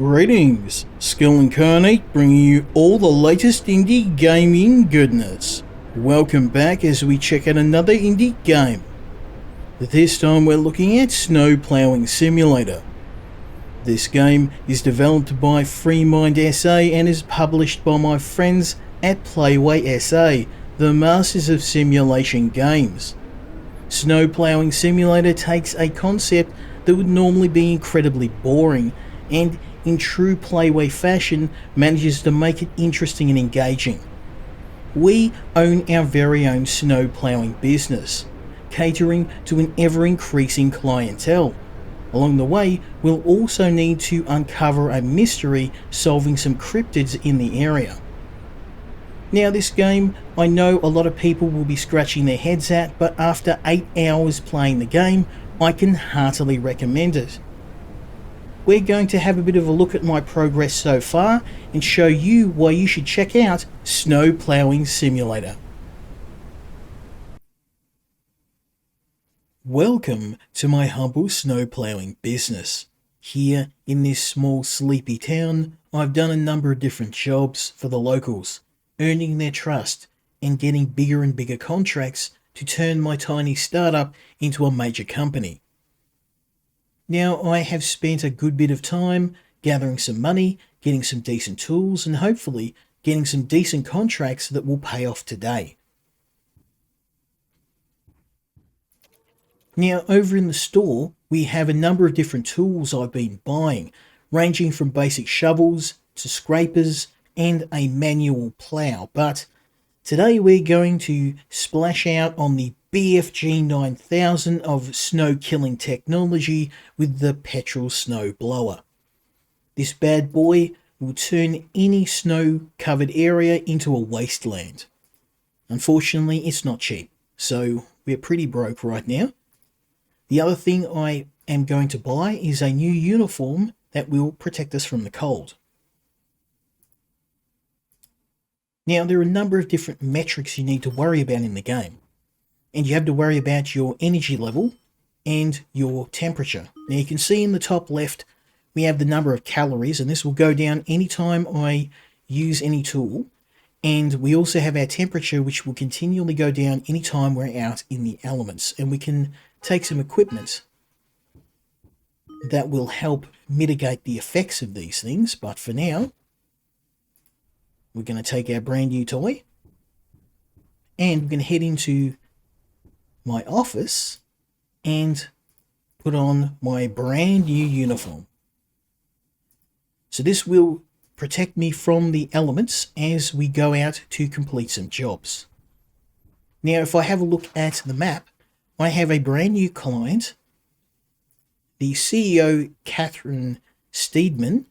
Greetings, Skill Incarnate bringing you all the latest indie gaming goodness. Welcome back as we check out another indie game. This time we're looking at Snow Plowing Simulator. This game is developed by Freemind SA and is published by my friends at Playway SA, the masters of simulation games. Snow Plowing Simulator takes a concept that would normally be incredibly boring and in true Playway fashion manages to make it interesting and engaging. We own our very own snow ploughing business, catering to an ever-increasing clientele. Along the way, we'll also need to uncover a mystery solving some cryptids in the area. Now this game, I know a lot of people will be scratching their heads at, but after 8 hours playing the game, I can heartily recommend it. We're going to have a bit of a look at my progress so far and show you why you should check out Snow Plowing Simulator. Welcome to my humble snow plowing business. Here in this small sleepy town, I've done a number of different jobs for the locals, earning their trust and getting bigger and bigger contracts to turn my tiny startup into a major company. Now I have spent a good bit of time gathering some money, getting some decent tools, and hopefully getting some decent contracts that will pay off today. Now over in the store, we have a number of different tools I've been buying, ranging from basic shovels to scrapers and a manual plow. But today we're going to splash out on the BFG 9000 of snow killing technology with the petrol snow blower. This bad boy will turn any snow covered area into a wasteland. Unfortunately, it's not cheap, so we're pretty broke right now. The other thing I am going to buy is a new uniform that will protect us from the cold. Now there are a number of different metrics you need to worry about in the game. And you have to worry about your energy level and your temperature. Now you can see in the top left we have the number of calories, and this will go down anytime I use any tool. And we also have our temperature, which will continually go down anytime we're out in the elements. And we can take some equipment that will help mitigate the effects of these things. But for now, we're going to take our brand new toy and we're going to head into my office and put on my brand new uniform. So this will protect me from the elements as we go out to complete some jobs. Now if I have a look at the map, I have a brand new client, the CEO Catherine Steedman,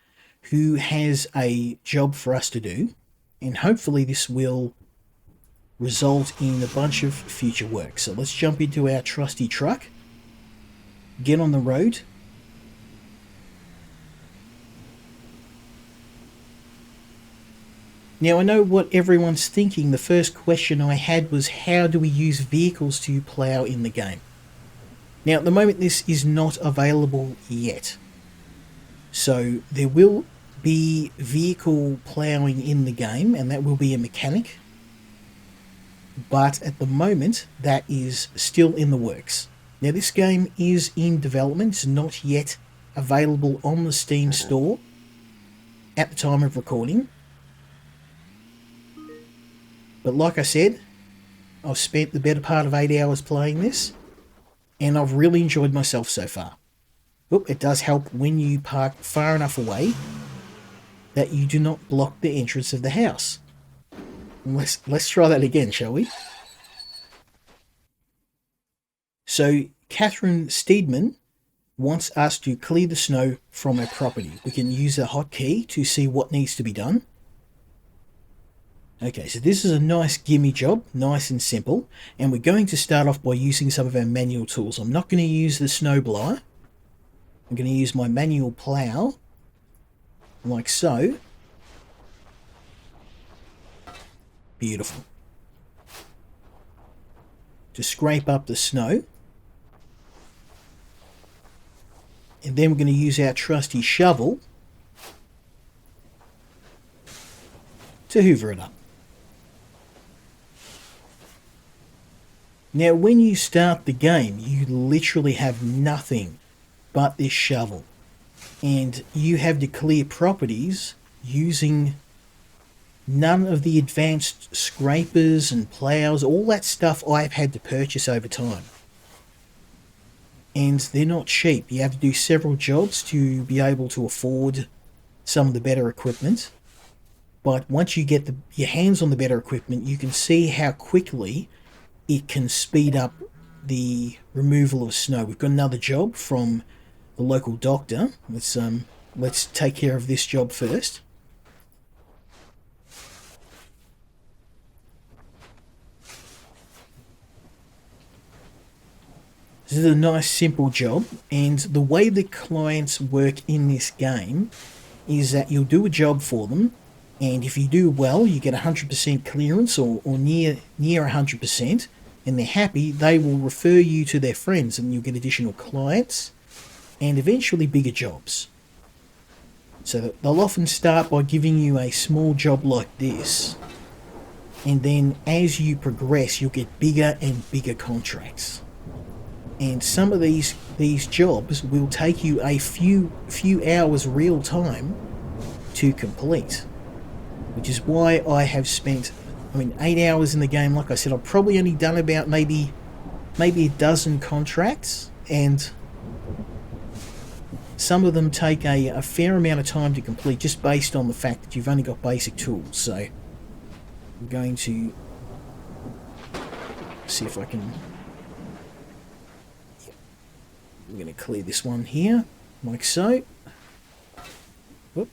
who has a job for us to do, and hopefully this will result in a bunch of future work. So let's jump into our trusty truck, get on the road, now I know what everyone's thinking. The first question I had was, how do we use vehicles to plow in the game? Now at the moment this is not available yet, so there will be vehicle plowing in the game, and that will be a mechanic. But at the moment, that is still in the works. Now this game is in development, it's not yet available on the Steam store at the time of recording. But like I said, I've spent the better part of 8 hours playing this, and I've really enjoyed myself so far. Oop, it does help when you park far enough away that you do not block the entrance of the house. Let's try that again, shall we? So Catherine Steedman wants us to clear the snow from our property. We can use a hotkey to see what needs to be done. Okay, so this is a nice gimme job, nice and simple, and we're going to start off by using some of our manual tools. I'm not going to use the snow blower. I'm going to use my manual plow, like so. Beautiful. To scrape up the snow. And then we're going to use our trusty shovel to hoover it up. Now, when you start the game, you literally have nothing but this shovel. And you have to clear properties using none of the advanced scrapers and plows. All that stuff I've had to purchase over time. And they're not cheap. You have to do several jobs to be able to afford some of the better equipment. But once you get your hands on the better equipment, you can see how quickly it can speed up the removal of snow. We've got another job from the local doctor. Let's take care of this job first. This is a nice simple job, and the way the clients work in this game is that you'll do a job for them, and if you do well, you get 100% clearance or near 100%, and they're happy. They will refer you to their friends, and you'll get additional clients and eventually bigger jobs. So they'll often start by giving you a small job like this, and then as you progress, you'll get bigger and bigger contracts. And some of these jobs will take you a few hours real time to complete, which is why I have spent 8 hours in the game. Like I said, I've probably only done about maybe a dozen contracts, and some of them take a fair amount of time to complete just based on the fact that you've only got basic tools. So I'm going to see if I can... I'm going to clear this one here, like so. Whoop.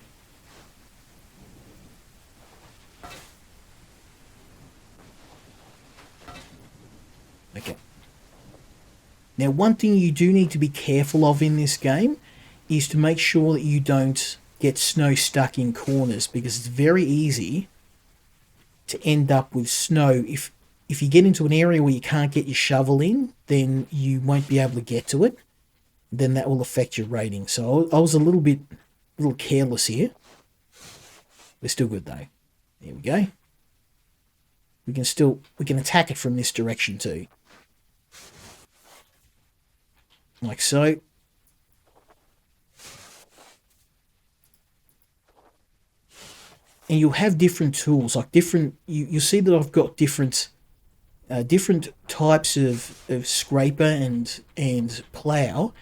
Okay. Now, one thing you do need to be careful of in this game is to make sure that you don't get snow stuck in corners, because it's very easy to end up with snow. If you get into an area where you can't get your shovel in, then you won't be able to get to it. Then that will affect your rating. So I was a little careless here. We're still good though. There we go. We can attack it from this direction too. Like so. And you'll have different tools, like you'll see that I've got different types of scraper and plow,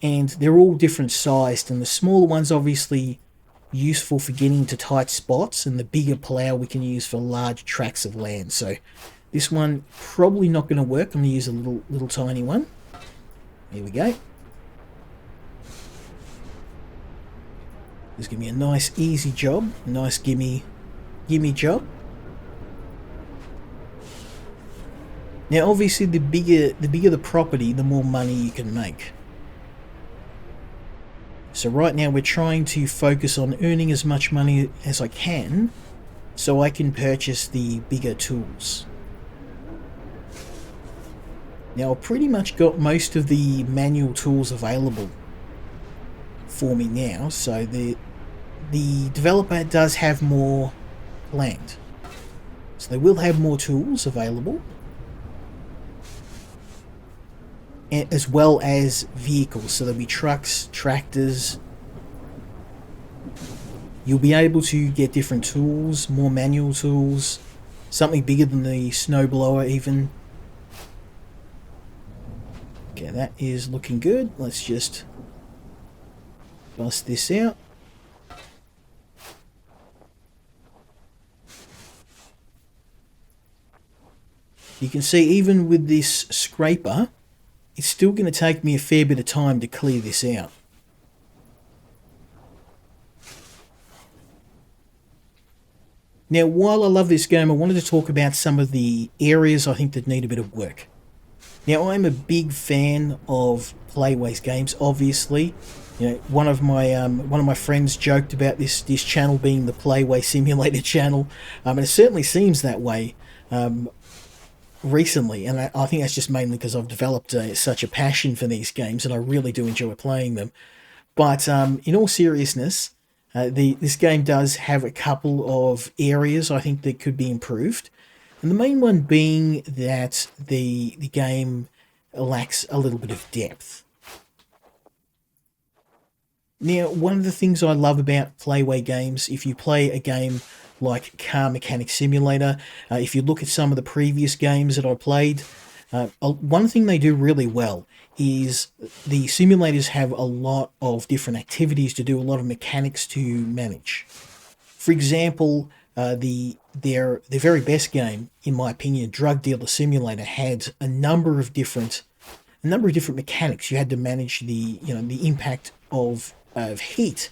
and they're all different sized, and the smaller one's obviously useful for getting into tight spots, and the bigger plow we can use for large tracts of land. So this one probably not going to work. I'm going to use a little tiny one. There we go. This is going to be a nice easy job, a nice gimme job. Now, obviously, the bigger the property, the more money you can make. So right now, we're trying to focus on earning as much money as I can, so I can purchase the bigger tools. Now, I've pretty much got most of the manual tools available for me now, so the developer does have more land. So they will have more tools available, as well as vehicles. So there'll be trucks, tractors. You'll be able to get different tools, more manual tools, something bigger than the snowblower even. Okay, that is looking good. Let's just bust this out. You can see even with this scraper, it's still going to take me a fair bit of time to clear this out. Now, while I love this game, I wanted to talk about some of the areas I think that need a bit of work. Now, I'm a big fan of Playway's games, obviously. You know, one of my friends joked about this channel being the Playway Simulator channel, and it certainly seems that way recently, and I think that's just mainly because I've developed such a passion for these games, and I really do enjoy playing them. But in all seriousness, This game does have a couple of areas I think that could be improved, and the main one being that the game lacks a little bit of depth. Now, one of the things I love about Playway games, if you play a game like Car Mechanic Simulator, if you look at some of the previous games that I played, one thing they do really well is the simulators have a lot of different activities to do, a lot of mechanics to manage. For example, their very best game, in my opinion, Drug Dealer Simulator, had a number of different mechanics. You had to manage the impact of heat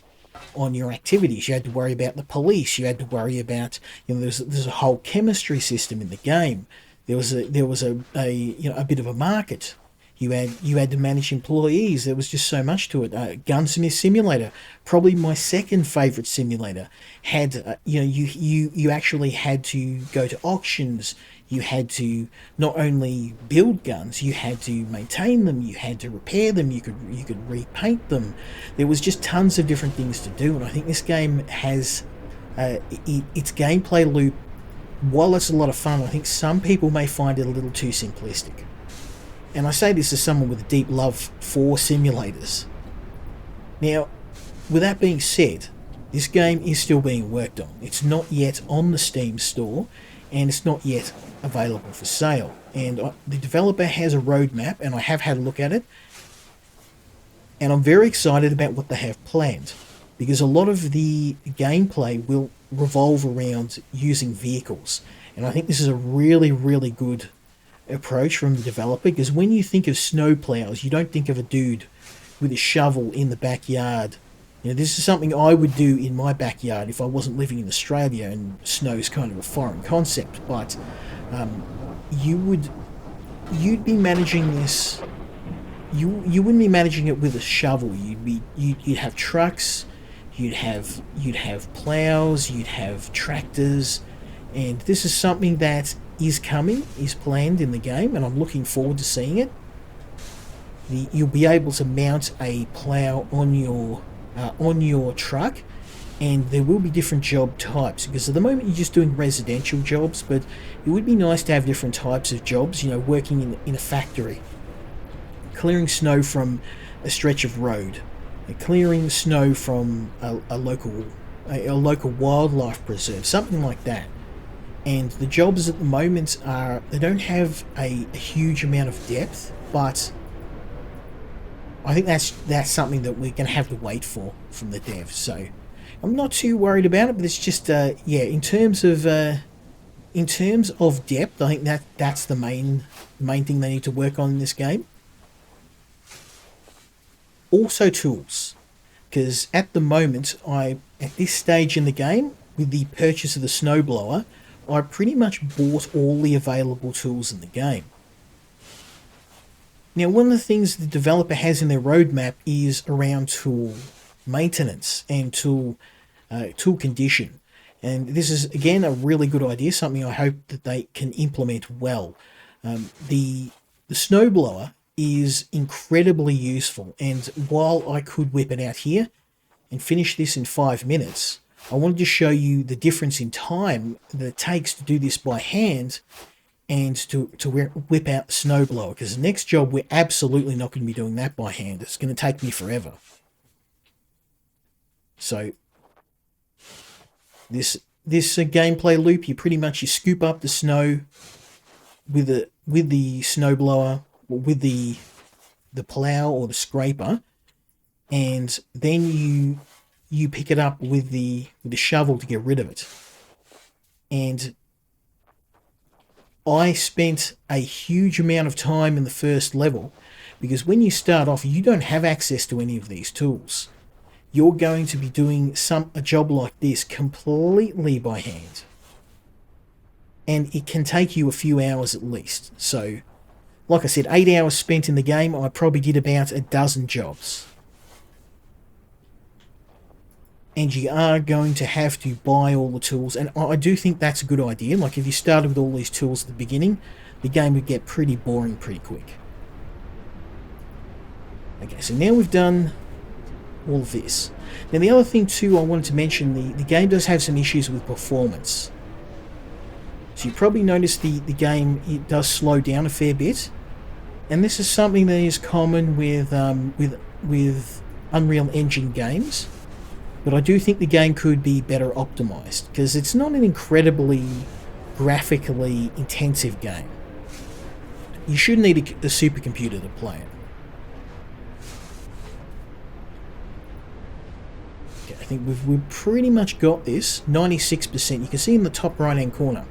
on your activities. You had to worry about the police. You had to worry about there's a whole chemistry system in the game. There was a bit of a market. You had to manage employees. There was just so much to it. Gunsmith Simulator, probably my second favorite simulator, had you actually had to go to auctions. You had to not only build guns, you had to maintain them, you had to repair them, you could repaint them. There was just tons of different things to do, and I think this game has its gameplay loop. While it's a lot of fun, I think some people may find it a little too simplistic. And I say this as someone with a deep love for simulators. Now, with that being said, this game is still being worked on. It's not yet on the Steam store, and it's not yet available for sale. And the developer has a roadmap, and I have had a look at it, and I'm very excited about what they have planned, because a lot of the gameplay will revolve around using vehicles, and I think this is a really, really good approach from the developer, because when you think of snow plows, you don't think of a dude with a shovel in the backyard. This is something I would do in my backyard if I wasn't living in Australia, and snow's kind of a foreign concept, but you'd be managing this. You wouldn't be managing it with a shovel. You'd have trucks, you'd have plows, you'd have tractors, and this is something that is planned in the game, and I'm looking forward to seeing it. You'll be able to mount a plow on your truck, and there will be different job types, because at the moment you're just doing residential jobs, but it would be nice to have different types of jobs, working in a factory, clearing snow from a stretch of road, clearing snow from a local wildlife preserve, something like that. And the jobs at the moment they don't have a huge amount of depth, but I think that's something that we're going to have to wait for from the devs. So I'm not too worried about it, but it's just in terms of depth, I think that's the main thing they need to work on in this game. Also tools, because at the moment at this stage in the game, with the purchase of the snowblower, I pretty much bought all the available tools in the game. Now, one of the things the developer has in their roadmap is around tool maintenance and tool condition. And this is, again, a really good idea, something I hope that they can implement well. The snowblower is incredibly useful, and while I could whip it out here and finish this in 5 minutes, I wanted to show you the difference in time that it takes to do this by hand and to whip out the snowblower, because the next job we're absolutely not going to be doing that by hand. It's going to take me forever. So this gameplay loop, you scoop up the snow with the snowblower, with the plow or the scraper, and then you pick it up with the shovel to get rid of it. And I spent a huge amount of time in the first level, because when you start off, you don't have access to any of these tools. You're going to be doing a job like this completely by hand, and it can take you a few hours at least. So, like I said, 8 hours spent in the game, I probably did about a dozen jobs. And you are going to have to buy all the tools, and I do think that's a good idea. Like, if you started with all these tools at the beginning, the game would get pretty boring pretty quick. Okay, so now we've done all of this. Now the other thing too I wanted to mention, the game does have some issues with performance. So you probably noticed the game, it does slow down a fair bit. And this is something that is common with Unreal Engine games. But I do think the game could be better optimized, because it's not an incredibly graphically intensive game. You should need a supercomputer to play it. Okay, I think we've pretty much got this. 96%. You can see in the top right hand corner.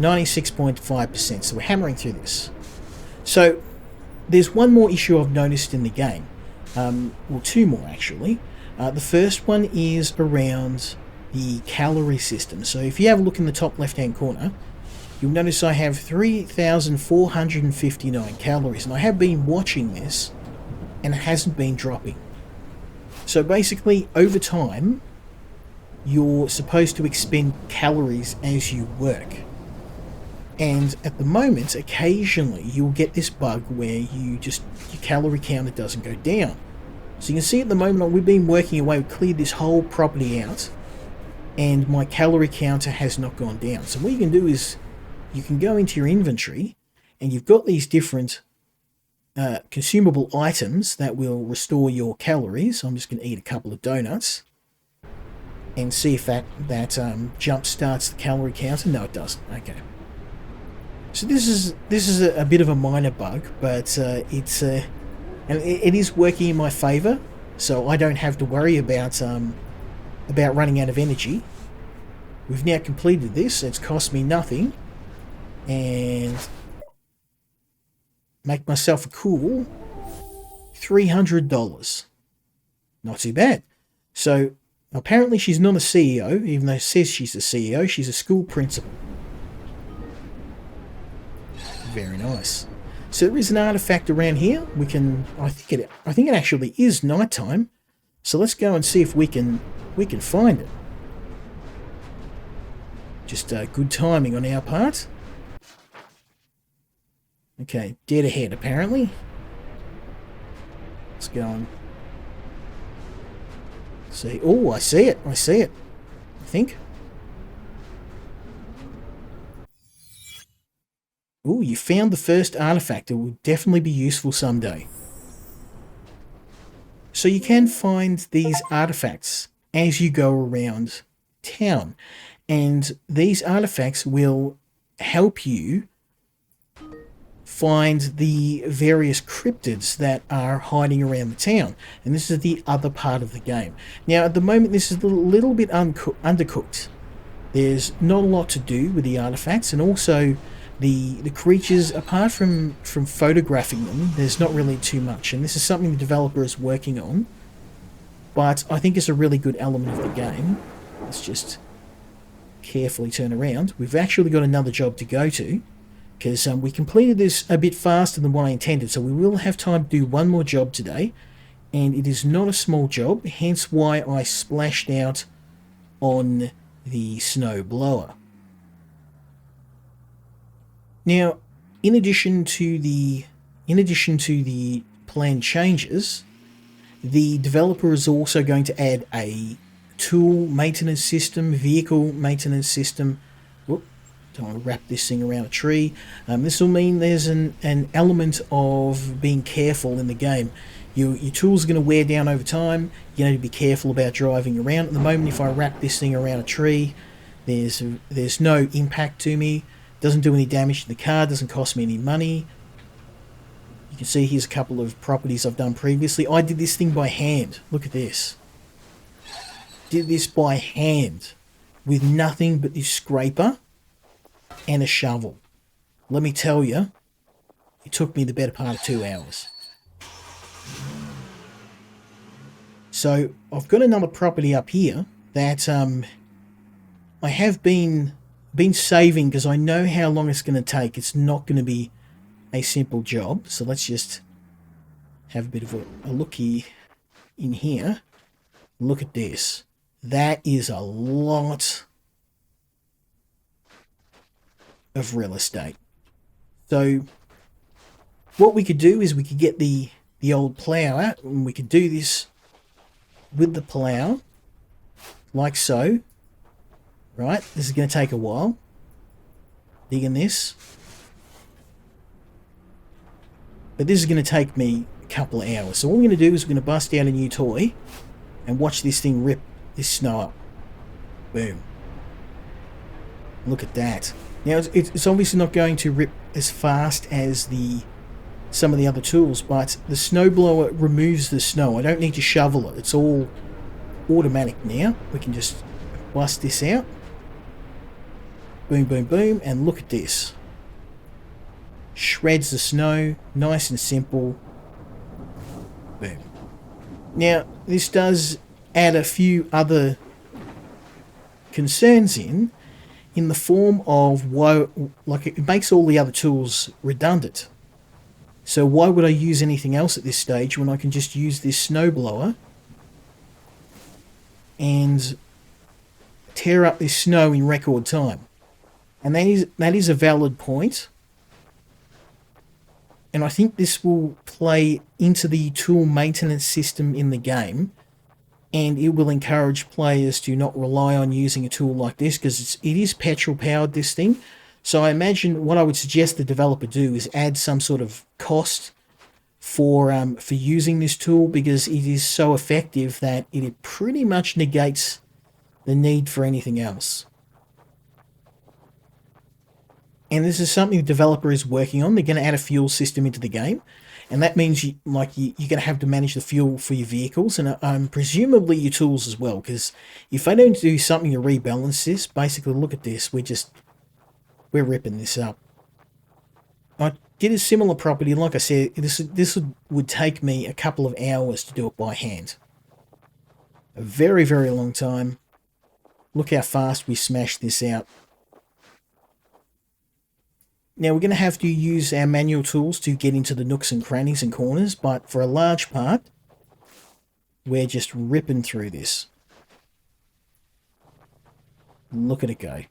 96.5%. So we're hammering through this. So there's one more issue I've noticed in the game. Well, two more actually. The first one is around the calorie system. So if you have a look in the top left hand corner, you'll notice I have 3,459 calories, and I have been watching this and it hasn't been dropping. So basically over time you're supposed to expend calories as you work. And at the moment, occasionally you'll get this bug where your calorie counter doesn't go down. So you can see at the moment we've been working away, we've cleared this whole property out, and my calorie counter has not gone down. So what you can do is you can go into your inventory and you've got these different consumable items that will restore your calories. I'm just going to eat a couple of donuts and see if that jump starts the calorie counter. No, it doesn't. Okay. So this is a bit of a minor bug, but it is working in my favour, so I don't have to worry about running out of energy. We've now completed this. It's cost me nothing, and make myself a cool $300. Not too bad. So apparently she's not a CEO, even though it says she's a CEO. She's a school principal. Very nice. So there is an artifact around here. We can, I think it actually is nighttime. So let's go and see if we can find it. Just good timing on our part. Okay, dead ahead apparently. Let's go and see. Oh, I see it. I see it. I think. Oh, you found the first artifact. It will definitely be useful someday. So you can find these artifacts as you go around town. And these artifacts will help you find the various cryptids that are hiding around the town. And this is the other part of the game. Now, at the moment, this is a little bit undercooked. There's not a lot to do with the artifacts, and also the creatures, apart from photographing them, there's not really too much, and this is something the developer is working on, but I think it's a really good element of the game. Let's just carefully turn around. We've actually got another job to go to, because we completed this a bit faster than what I intended, so we will have time to do one more job today, and it is not a small job, hence why I splashed out on the snow blower. Now, in addition to the planned changes, the developer is also going to add a tool maintenance system, vehicle maintenance system. Whoop, don't want to wrap this thing around a tree. This will mean there's an element of being careful in the game. Your tools are going to wear down over time. You need to be careful about driving around. At the moment, if I wrap this thing around a tree, there's no impact to me. Doesn't do any damage to the car, doesn't cost me any money. You can see here's a couple of properties I've done previously. I did this thing by hand. Look at this. Did this by hand with nothing but this scraper and a shovel. Let me tell you, it took me the better part of 2 hours. So I've got another property up here that I have been saving, because I know how long it's going to take. It's not going to be a simple job. So let's just have a bit of a looky in here. Look at this. That is a lot of real estate. So what we could do is we could get the old plow out, and we could do this with the plow, like so. Right, this is going to take a while. Digging this. But this is going to take me a couple of hours. So what we're going to do is we're going to bust out a new toy and watch this thing rip this snow up. Boom. Look at that. Now, it's obviously not going to rip as fast as some of the other tools, but the snowblower removes the snow. I don't need to shovel it. It's all automatic now. We can just bust this out. Boom, boom, boom. And look at this. Shreds the snow. Nice and simple. Boom. Now, this does add a few other concerns in the form of why, like, it makes all the other tools redundant. So why would I use anything else at this stage when I can just use this snowblower and tear up this snow in record time? And that is a valid point. And I think this will play into the tool maintenance system in the game, and it will encourage players to not rely on using a tool like this, because it is petrol powered, this thing. So I imagine what I would suggest the developer do is add some sort of cost for using this tool, because it is so effective that it pretty much negates the need for anything else. And this is something the developer is working on. They're going to add a fuel system into the game, and that means you're going to have to manage the fuel for your vehicles and presumably your tools as well, because if they don't do something to rebalance this, basically look at this, we're ripping this up. I did a similar property, like I said, this would take me a couple of hours to do it by hand. A very, very long time. Look how fast we smashed this out. Now, we're going to have to use our manual tools to get into the nooks and crannies and corners, but for a large part, we're just ripping through this. Look at it go.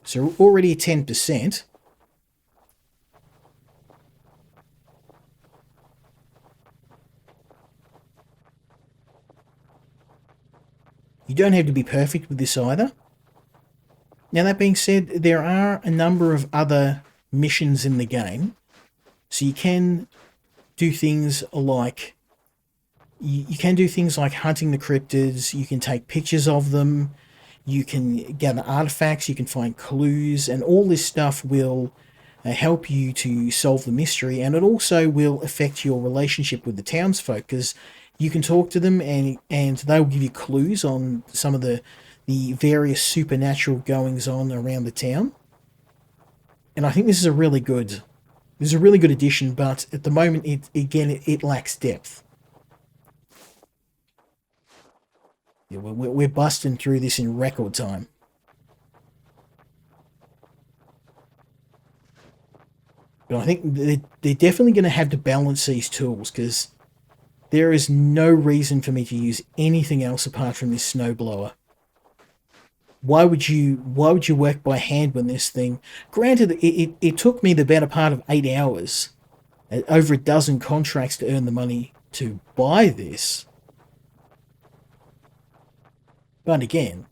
So we're already at 10%. You don't have to be perfect with this either. Now, that being said, there are a number of other missions in the game. So you can do things like hunting the cryptids, you can take pictures of them, you can gather artifacts, you can find clues, and all this stuff will help you to solve the mystery, and it also will affect your relationship with the townsfolk, because you can talk to them and they will give you clues on some of the various supernatural goings on around the town. And I think this is a really good addition, but at the moment it lacks depth. Yeah, we're busting through this in record time. But I think they're definitely going to have to balance these tools, because there is no reason for me to use anything else apart from this snowblower. Why would you work by hand when this thing... Granted, it took me the better part of 8 hours, over a dozen contracts to earn the money to buy this. But again,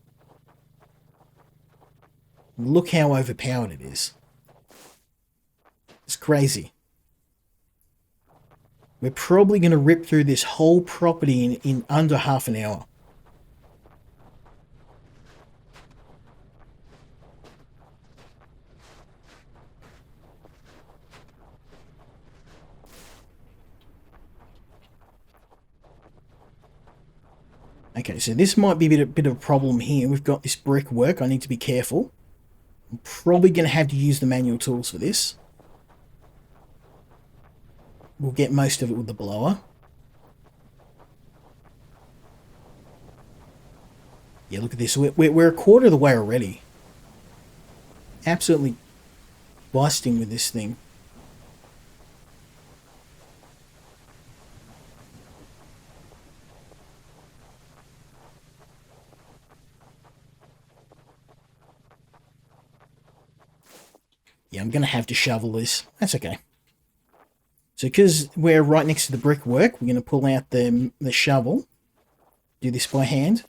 look how overpowered it is. It's crazy. We're probably going to rip through this whole property in under half an hour. Okay, so this might be a bit of a problem here. We've got this brickwork. I need to be careful. I'm probably going to have to use the manual tools for this. We'll get most of it with the blower. Yeah, look at this. We're a quarter of the way already. Absolutely busting with this thing. Yeah, I'm going to have to shovel this. That's okay. So because we're right next to the brickwork, we're going to pull out the shovel. Do this by hand.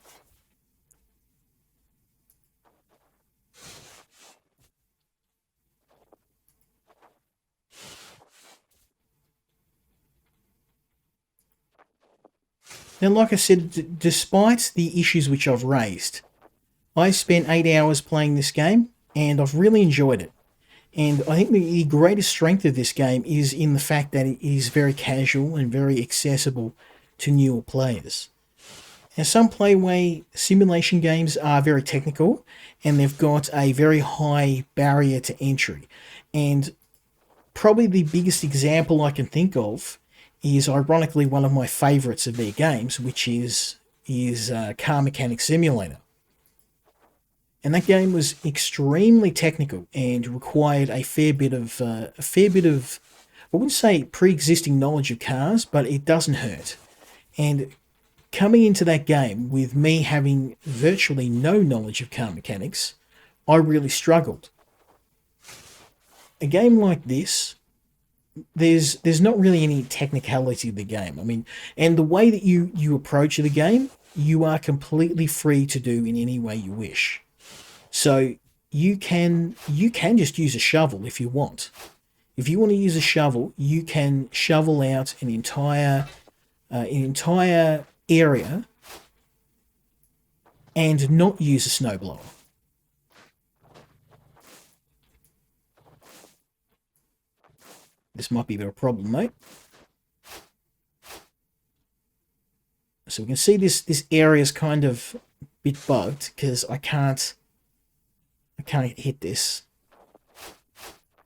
Now, like I said, despite the issues which I've raised, I spent 8 hours playing this game, and I've really enjoyed it. And I think the greatest strength of this game is in the fact that it is very casual and very accessible to newer players. Now, some Playway simulation games are very technical, and they've got a very high barrier to entry. And probably the biggest example I can think of is ironically one of my favourites of their games, which is Car Mechanic Simulator. And that game was extremely technical and required a fair bit of, I wouldn't say pre-existing knowledge of cars, but it doesn't hurt. And coming into that game with me having virtually no knowledge of car mechanics, I really struggled. A game like this, there's not really any technicality to the game. I mean, and the way that you approach the game, you are completely free to do in any way you wish. So you can just use a shovel if you want. If you want to use a shovel, you can shovel out an entire area and not use a snowblower. This might be a bit of a problem, mate. So we can see this area is kind of a bit bugged because I can't hit this.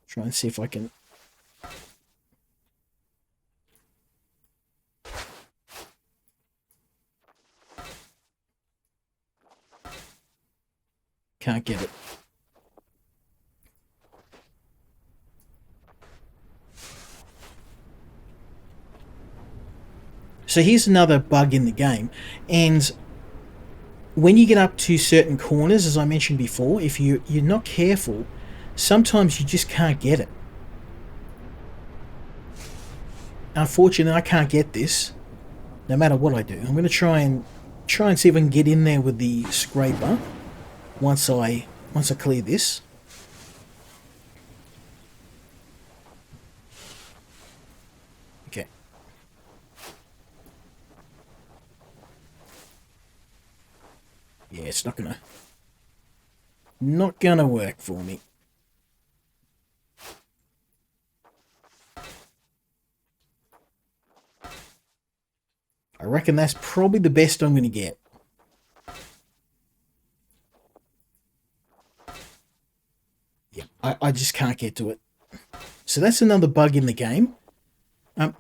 Try and see if I can. Can't get it. So here's another bug in the game, and when you get up to certain corners, as I mentioned before, if you're not careful, sometimes you just can't get it. Unfortunately, I can't get this, no matter what I do. I'm going to try and see if I can get in there with the scraper once I clear this. Okay. Yeah, it's not gonna work for me. I reckon that's probably the best I'm gonna get. Yeah, I just can't get to it. So that's another bug in the game.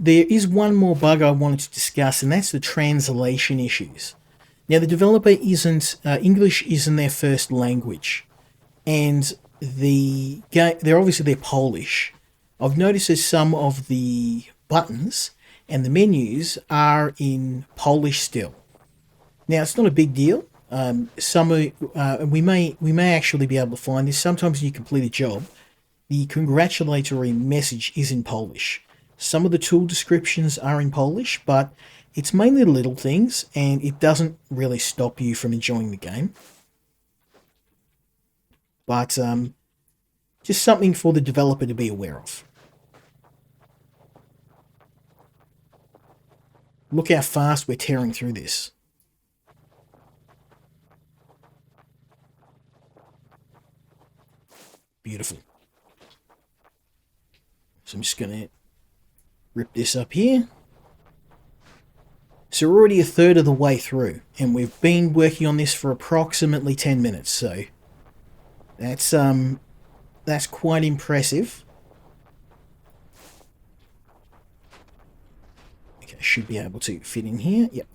There is one more bug I wanted to discuss, and that's the translation issues. Now, the developer English isn't their first language, and they're Polish. I've noticed that some of the buttons and the menus are in Polish still. Now, it's not a big deal. We may actually be able to find this. Sometimes when you complete a job, the congratulatory message is in Polish. Some of the tool descriptions are in Polish, but it's mainly little things, and it doesn't really stop you from enjoying the game. But just something for the developer to be aware of. Look how fast we're tearing through this. Beautiful. So I'm just going to rip this up here. So we're already a third of the way through, and we've been working on this for approximately 10 minutes, so that's quite impressive. Okay, should be able to fit in here. Yep.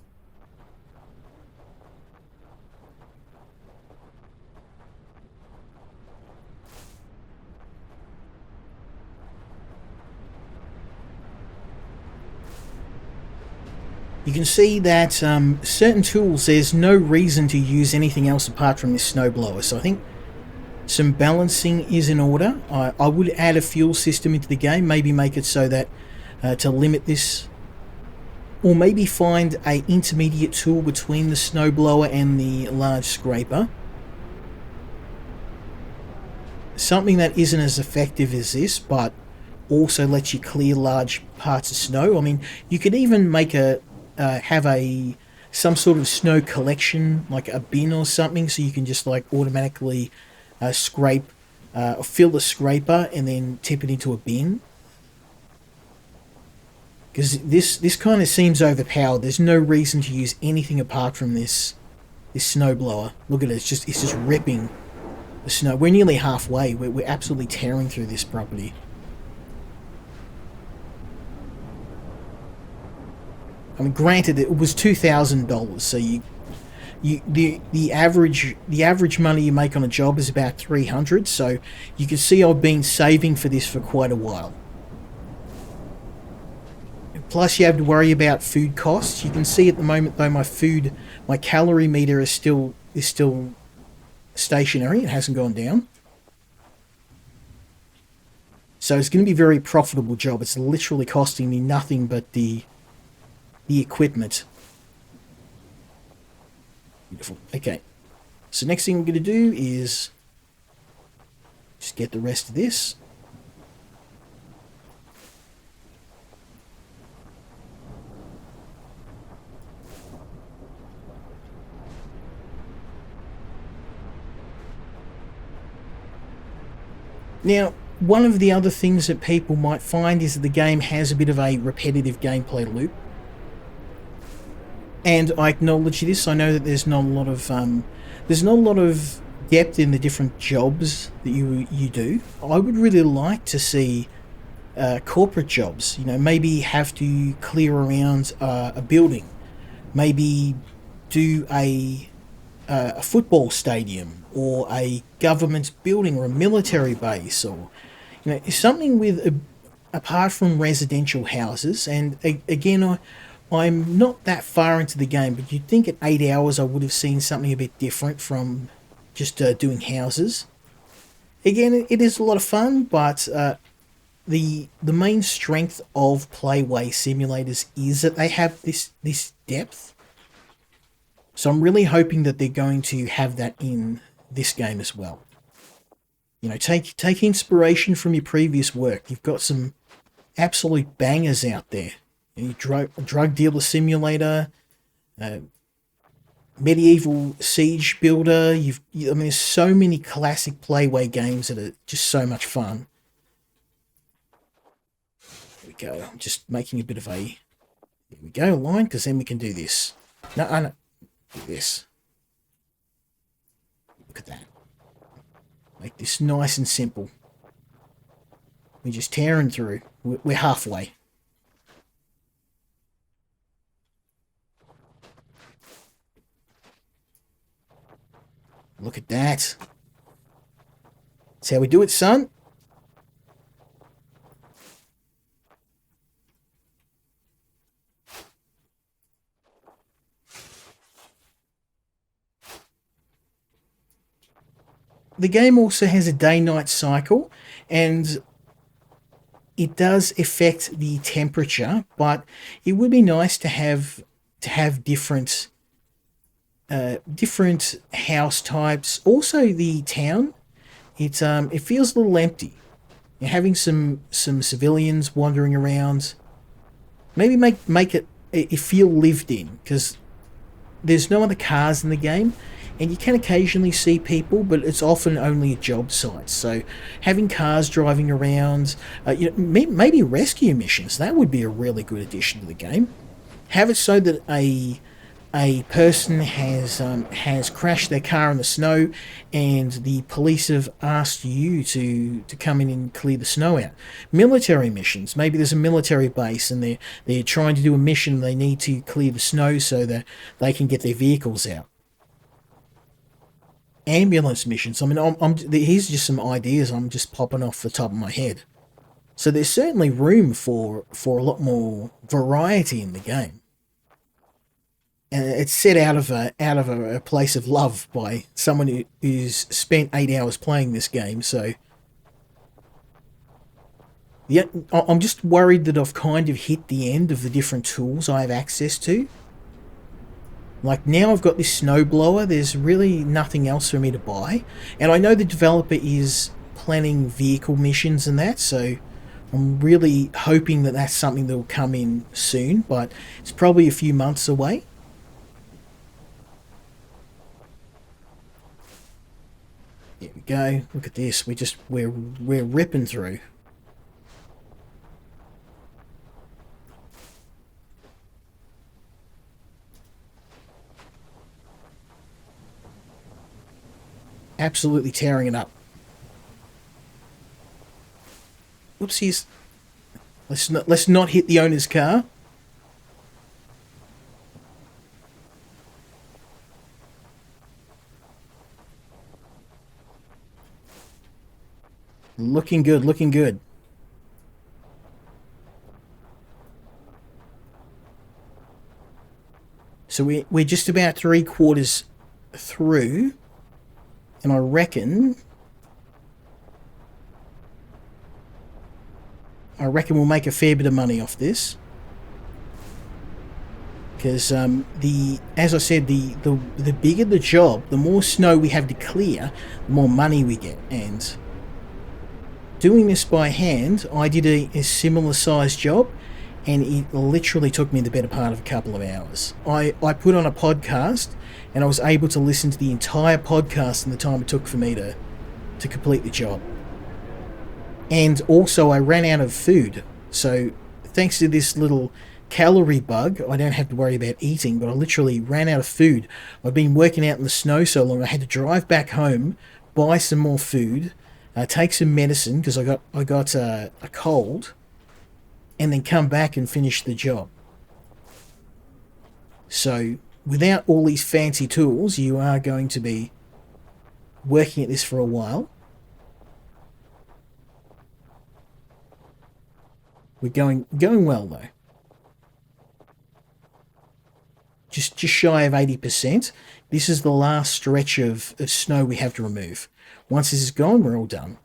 You can see that certain tools, there's no reason to use anything else apart from this snowblower. So I think some balancing is in order. I would add a fuel system into the game, maybe make it so that to limit this, or maybe find a intermediate tool between the snowblower and the large scraper. Something that isn't as effective as this, but also lets you clear large parts of snow. I mean, you could even make some sort of snow collection, like a bin or something, so you can just like automatically scrape, fill the scraper and then tip it into a bin. Because this kind of seems overpowered. There's no reason to use anything apart from this snowblower. Look at it, it's just ripping the snow. We're nearly halfway. We're absolutely tearing through this property. I mean, granted, it was $2,000, so the average money you make on a job is about $300. So you can see I've been saving for this for quite a while. Plus, you have to worry about food costs. You can see at the moment, though, my calorie meter is still stationary. It hasn't gone down. So it's going to be a very profitable job. It's literally costing me nothing but the equipment. Beautiful. Okay. So next thing we're going to do is just get the rest of this. Now, one of the other things that people might find is that the game has a bit of a repetitive gameplay loop. And I acknowledge this. I know that there's not a lot of depth in the different jobs that you do. I would really like to see corporate jobs. You know, maybe have to clear around a building, maybe do a football stadium or a government building or a military base, or something with apart from residential houses. And again, I'm not that far into the game, but you'd think at 8 hours I would have seen something a bit different from just doing houses. Again, it is a lot of fun, but the main strength of Playway simulators is that they have this depth. So I'm really hoping that they're going to have that in this game as well. You know, take inspiration from your previous work. You've got some absolute bangers out there. Drug dealer simulator, medieval siege builder. I mean, there's so many classic Playway games that are just so much fun. There we go. I'm just making a bit of a. There we go, line, because then we can do this. No. Do this. Look at that. Make this nice and simple. We're just tearing through. We're halfway. Look at that. That's how we do it, son. The game also has a day-night cycle, and it does affect the temperature, but it would be nice to have different house types. Also, the town, it feels a little empty. You're having some civilians wandering around. Maybe make it feel lived in, because there's no other cars in the game. And you can occasionally see people, but it's often only at job sites. So having cars driving around, maybe rescue missions, that would be a really good addition to the game. Have it so that a person has crashed their car in the snow, and the police have asked you to come in and clear the snow out. Military missions, maybe there's a military base and they're trying to do a mission. They need to clear the snow so that they can get their vehicles out. Ambulance missions. I mean, here's just some ideas I'm just popping off the top of my head. So there's certainly room for a lot more variety in the game. And it's set out of a place of love by someone who's spent 8 hours playing this game. So Yeah, I'm just worried that I've kind of hit the end of the different tools I have access to. Like now I've got this snowblower, there's really nothing else for me to buy. And I know the developer is planning vehicle missions and that, so I'm really hoping that that's something that will come in soon, but it's probably a few months away. There we go. Look at this. We're ripping through. Absolutely tearing it up. Whoopsies. Let's not hit the owner's car. Looking good, looking good. So we're just about 3/4 through, and I reckon we'll make a fair bit of money off this. Because as I said, the bigger the job, the more snow we have to clear, the more money we get. And doing this by hand, I did a similar sized job, and it literally took me the better part of a couple of hours. I put on a podcast, and I was able to listen to the entire podcast in the time it took for me to complete the job. And also, I ran out of food. So, thanks to this little calorie bug, I don't have to worry about eating, but I literally ran out of food. I've been working out in the snow so long, I had to drive back home, buy some more food, take some medicine because I got a cold, and then come back and finish the job. So, without all these fancy tools, you are going to be working at this for a while. We're going well though. Just shy of 80%. This is the last stretch of snow we have to remove. Once this is gone, we're all done.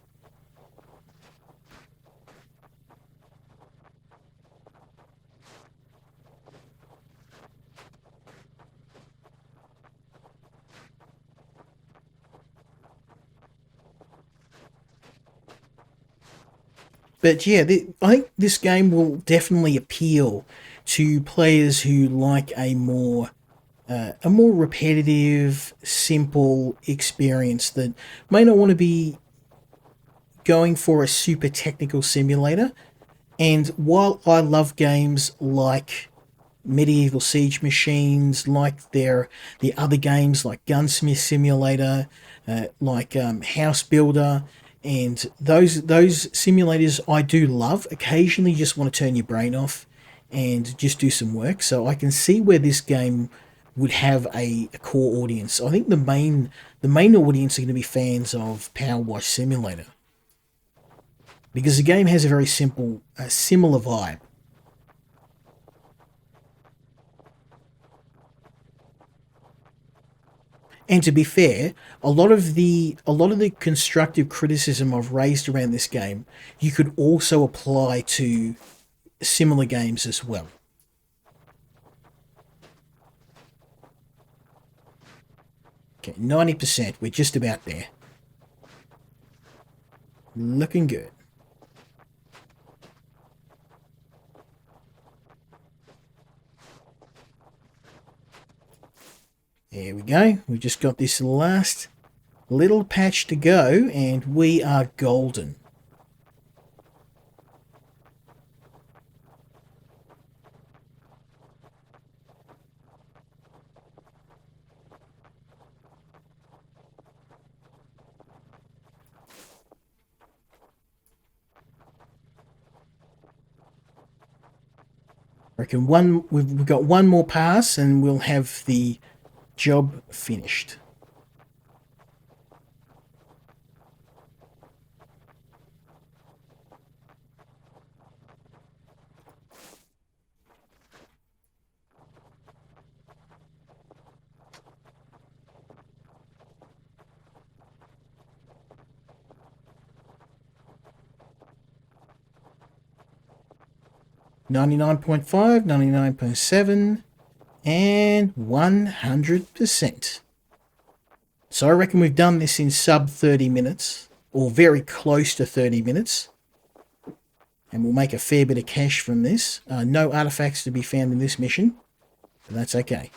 But yeah, I think this game will definitely appeal to players who like a more repetitive, simple experience that may not want to be going for a super technical simulator. And while I love games like Medieval Siege Machines, like the other games like Gunsmith Simulator, like House Builder, and those simulators I do love. Occasionally, you just want to turn your brain off and just do some work. So I can see where this game would have a core audience. I think the main audience are going to be fans of Power Wash Simulator because the game has a very simple, similar vibe. And to be fair, a lot of the constructive criticism I've raised around this game, you could also apply to similar games as well. Okay, 90%, we're just about there. Looking good. There we go. We've just got this last little patch to go, and we are golden. I reckon we've got one more pass, and we'll have the job finished. 99.5, 99.7, and 100%. So I reckon we've done this in sub 30 minutes, or very close to 30 minutes. And we'll make a fair bit of cash from this. No artifacts to be found in this mission, but that's okay.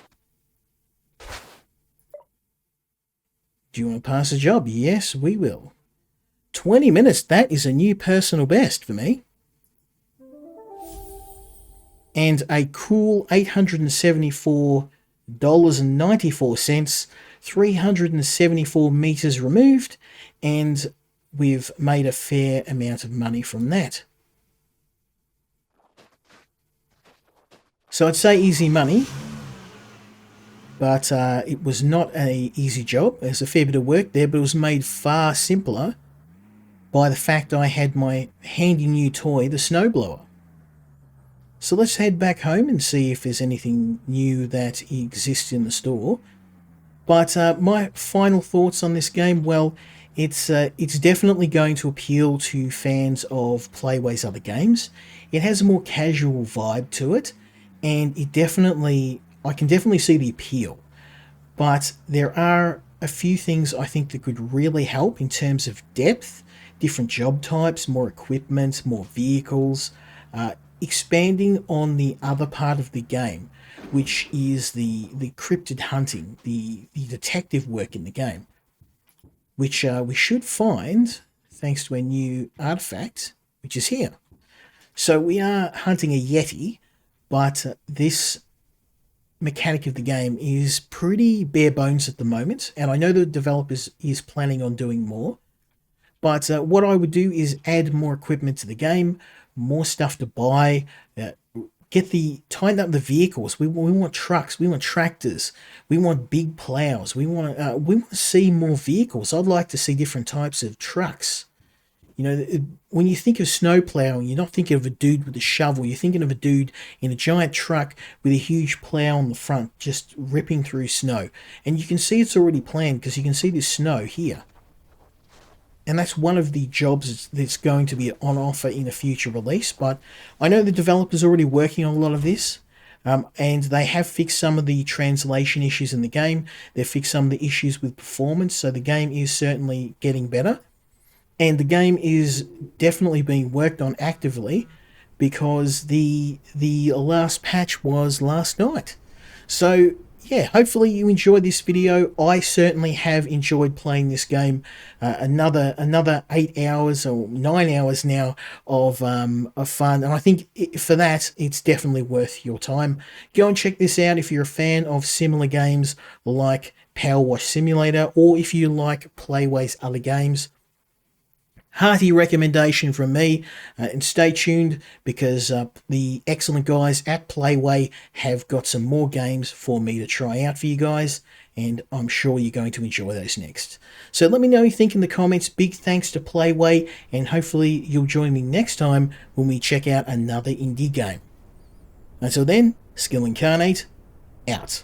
Do you want to pass a job? Yes, we will. 20 minutes, that is a new personal best for me. And a cool $874.94, 374 meters removed, and we've made a fair amount of money from that. So I'd say easy money, but it was not an easy job. There's a fair bit of work there, but it was made far simpler by the fact I had my handy new toy, the snowblower. So let's head back home and see if there's anything new that exists in the store. But my final thoughts on this game, well, it's definitely going to appeal to fans of Playway's other games. It has a more casual vibe to it, and I can definitely see the appeal. But there are a few things I think that could really help in terms of depth, different job types, more equipment, more vehicles, expanding on the other part of the game, which is the cryptid hunting, the detective work in the game, which we should find thanks to a new artifact, which is here. So we are hunting a Yeti, but this mechanic of the game is pretty bare bones at the moment, and I know the developer is planning on doing more. But what I would do is add more equipment to the game, more stuff to buy, tighten up the vehicles. We want trucks, we want tractors, we want big plows, we want to see more vehicles. I'd like to see different types of trucks. You know, when you think of snow plowing, you're not thinking of a dude with a shovel. You're thinking of a dude in a giant truck with a huge plow on the front, just ripping through snow. And you can see it's already planned because you can see this snow here. And that's one of the jobs that's going to be on offer in a future release. But I know the developer's already working on a lot of this. And they have fixed some of the translation issues in the game. They've fixed some of the issues with performance. So the game is certainly getting better. And the game is definitely being worked on actively because the last patch was last night. So yeah, hopefully you enjoyed this video. I certainly have enjoyed playing this game. Another 8 hours or 9 hours now of fun, and I think for that it's definitely worth your time. Go and check this out if you're a fan of similar games like Plow Simulator, or if you like Playway's other games. Hearty recommendation from me, and stay tuned because the excellent guys at Playway have got some more games for me to try out for you guys, and I'm sure you're going to enjoy those next. So let me know what you think in the comments. Big thanks to Playway, and hopefully you'll join me next time when we check out another indie game. Until then, Skill Incarnate, out.